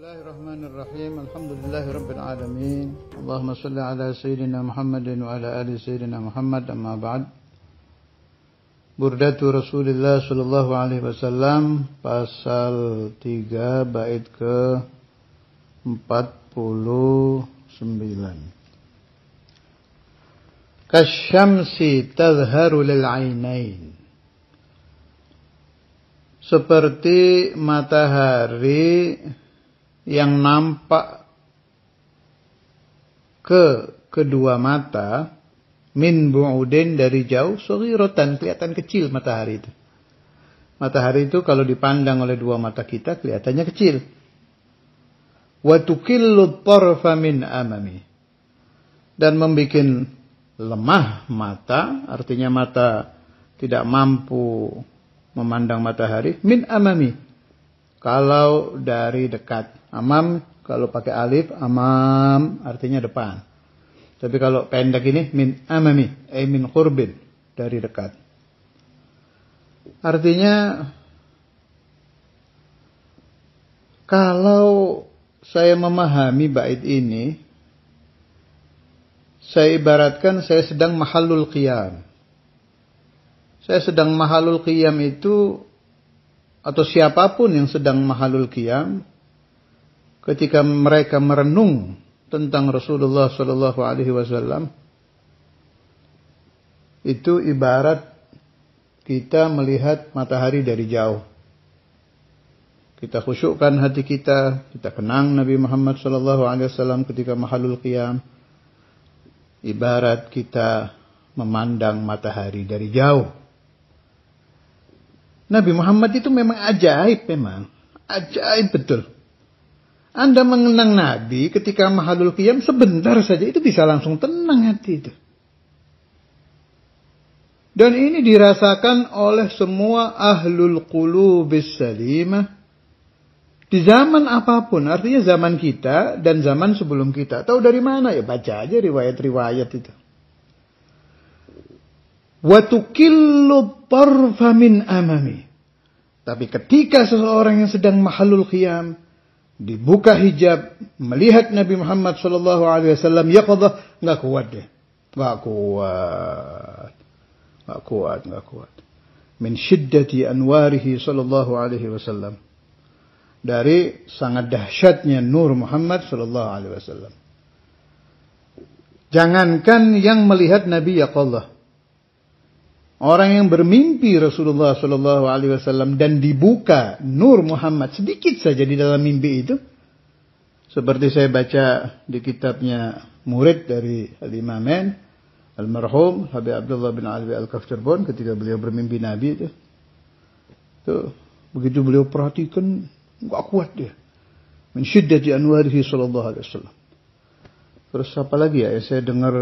Bismillahirrahmanirrahim. Alhamdulillahirabbil alamin. Allahumma shalli ala sayyidina Muhammadin wa ala ali sayyidina Muhammad, amma ba'd. Burdatu Rasulillah sallallahu alaihi wasallam, pasal 3 bait ke 49. Kasyamsi tadhharu lil ainain. Seperti matahari yang nampak ke kedua mata, min bu'udin, dari jauh, saghiratan, kelihatan kecil matahari itu. Matahari itu kalau dipandang oleh dua mata kita kelihatannya kecil. Wa tukillu tarfa min amami, dan membikin lemah mata, artinya mata tidak mampu memandang matahari, min amami, kalau dari dekat. Amam kalau pakai alif, amam artinya depan. Tapi kalau pendek ini, min amami, min qurbin, dari dekat. Artinya, kalau saya memahami bait ini, saya ibaratkan saya sedang mahallul qiyam. Saya sedang mahallul qiyam itu, atau siapapun yang sedang mahallul qiyam, ketika mereka merenung tentang Rasulullah sallallahu alaihi wasallam, itu ibarat kita melihat matahari dari jauh. Kita khusyukkan hati kita, kita kenang Nabi Muhammad sallallahu alaihi wasallam ketika mahallul qiyam. Ibarat kita memandang matahari dari jauh. Nabi Muhammad itu memang ajaib, memang ajaib betul. Anda mengenang Nabi ketika mahallul qiyam sebentar saja, itu bisa langsung tenang hati itu. Dan ini dirasakan oleh semua ahlul qulubis salimah di zaman apapun, artinya zaman kita dan zaman sebelum kita. Tahu dari mana? Ya baca aja riwayat-riwayat itu. Wa tukillu tarfa min amami. Tapi ketika seseorang yang sedang mahallul qiyam, dibuka hijab, melihat Nabi Muhammad sallallahu alaihi wasallam, yaqadhah, enggak kuat deh. Enggak kuat. Min syiddati anwarihi sallallahu alaihi wasallam. Dari sangat dahsyatnya nur Muhammad sallallahu alaihi wasallam. Jangankan yang melihat Nabi yaqadhah, orang yang bermimpi Rasulullah sallallahu alaihi wasallam dan dibuka nur Muhammad sedikit saja di dalam mimpi itu, seperti saya baca di kitabnya murid dari Al-Imamain almarhum Habib Abdullah bin Alwi Al-Kafcirbon, ketika beliau bermimpi Nabi itu. Tuh, begitu beliau perhatikan, enggak kuat dia. Min syiddati anwarihi sallallahu alaihi wasallam. Terus apa lagi ya? Saya dengar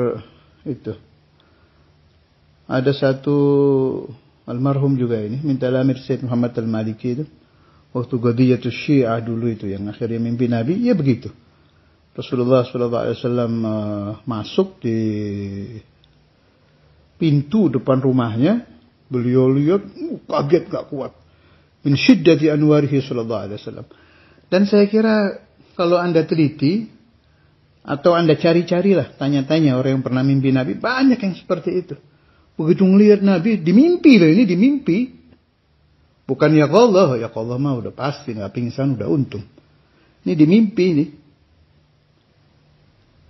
itu. Ada satu almarhum juga ini, min talamid Sayyid Muhammad Al-Maliki itu, waktu Qadiyatus Syiah dulu itu, yang akhirnya mimpi Nabi, ya begitu. Rasulullah SAW masuk di pintu depan rumahnya, beliau lihat, kaget gak kuat. Min syiddati anwarihi sallallahu alaihi wasallam. Dan saya kira kalau Anda teliti, atau Anda cari-carilah, tanya-tanya orang yang pernah mimpi Nabi, banyak yang seperti itu. Begitu ngelihat Nabi, dimimpi loh, ini dimimpi. Bukan ya Allah mah udah pasti, nggak pingsan, udah untung. Ini dimimpi ini.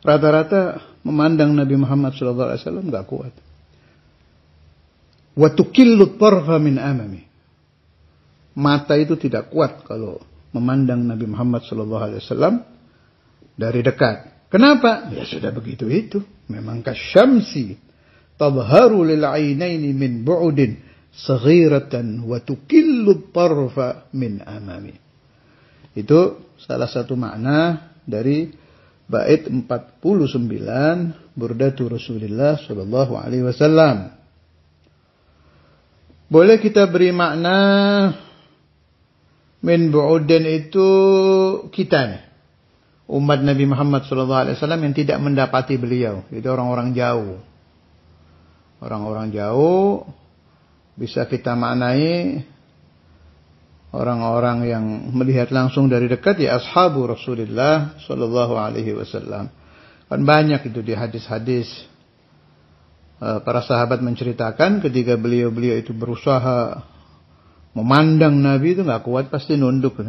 Rata-rata memandang Nabi Muhammad SAW nggak kuat. Wa tukillu tarfa min amami. Mata itu tidak kuat kalau memandang Nabi Muhammad SAW dari dekat. Kenapa? Ya sudah begitu itu. Memang kasyamsi tadhharu lil ainaini min bu'udin saghiratan wa tukillu tarfa min amami. Itu salah satu makna dari bait 49 Burdatu Rasulillah sallallahu alaihi wasallam. Boleh kita beri makna min bu'udin itu kita nih, umat Nabi Muhammad sallallahu alaihi wasallam yang tidak mendapati beliau, itu orang-orang jauh. Orang-orang jauh bisa kita maknai orang-orang yang melihat langsung dari dekat ya ashabu Rasulullah sallallahu alaihi wasallam. Kan banyak itu di hadis-hadis para sahabat menceritakan ketika beliau-beliau itu berusaha memandang Nabi itu nggak kuat pasti nunduk.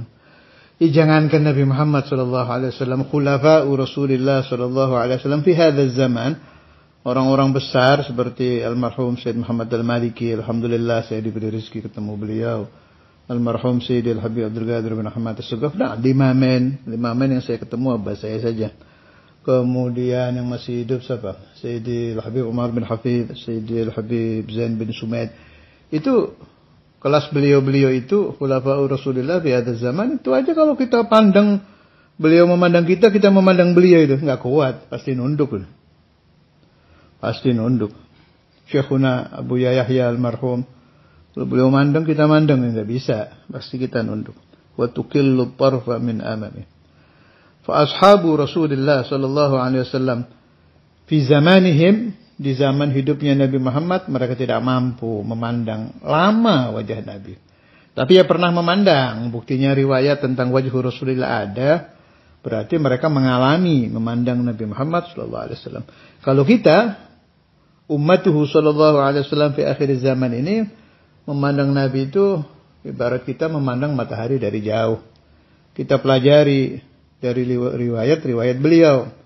Jangankan Nabi Muhammad sallallahu alaihi wasallam, khulafa'u Rasulillah sallallahu alaihi wasallam fi hadzal zaman, orang-orang besar seperti almarhum Syed Muhammad Al-Maliki, alhamdulillah saya diberi rezeki ketemu beliau. Almarhum Syed Al-Habib Abdul Qadir bin Ahmad As-Sughaf. Nah, lima men yang saya ketemu abah saya saja. Kemudian yang masih hidup siapa? Syed Al-Habib Umar bin Hafidh, Syed Al-Habib Zain bin Sumaid. Itu kelas beliau-beliau itu khulafa'ur Rasulullah di atas zaman. Itu aja kalau kita pandang beliau memandang kita memandang beliau itu nggak kuat, pasti nunduk. Pasti nunduk. Syekhuna Abu Yahya almarhum, kalau beliau mandang kita mandang nggak bisa, pasti kita nunduk. Wa tuqillu tarfa min amami. Fa ashabu Rasulullah sallallahu alaihi wasallam fi zamanihim, di zaman hidupnya Nabi Muhammad, mereka tidak mampu memandang lama wajah Nabi. Tapi ya pernah memandang. Buktinya riwayat tentang wajah Rasulullah ada. Berarti mereka mengalami memandang Nabi Muhammad sallallahu alaihi wasallam. Kalau kita ummatuhu sallallahu alaihi wasallam fi akhir zaman ini memandang Nabi itu ibarat kita memandang matahari dari jauh. Kita pelajari dari riwayat-riwayat beliau.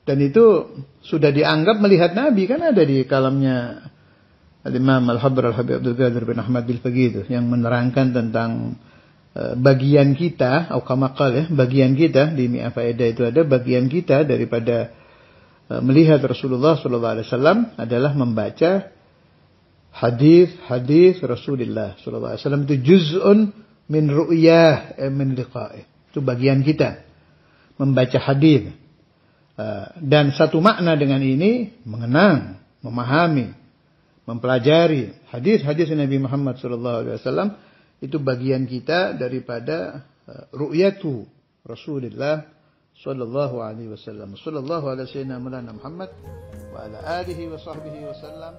Dan itu sudah dianggap melihat Nabi, kan ada di kalamnya Al-Imam Al-Habib Abdul Qadir bin Ahmad Al-Faqih itu yang menerangkan tentang bagian kita, atau kamakal ya, bagian kita di Mi'ah Faedah itu ada bagian kita daripada melihat Rasulullah SAW adalah membaca hadis Rasulullah SAW. Itu juz'un min ru'yah min liqa'ih. Itu bagian kita membaca hadis. Dan satu makna dengan ini mengenang, memahami, mempelajari hadis-hadis Nabi Muhammad SAW. Itu bagian kita daripada ru'yatu Rasulullah sallallahu alaihi wasallam. Sallallahu alaihi wasallam Muhammad wa ala alihi wa sahbihi wasallam.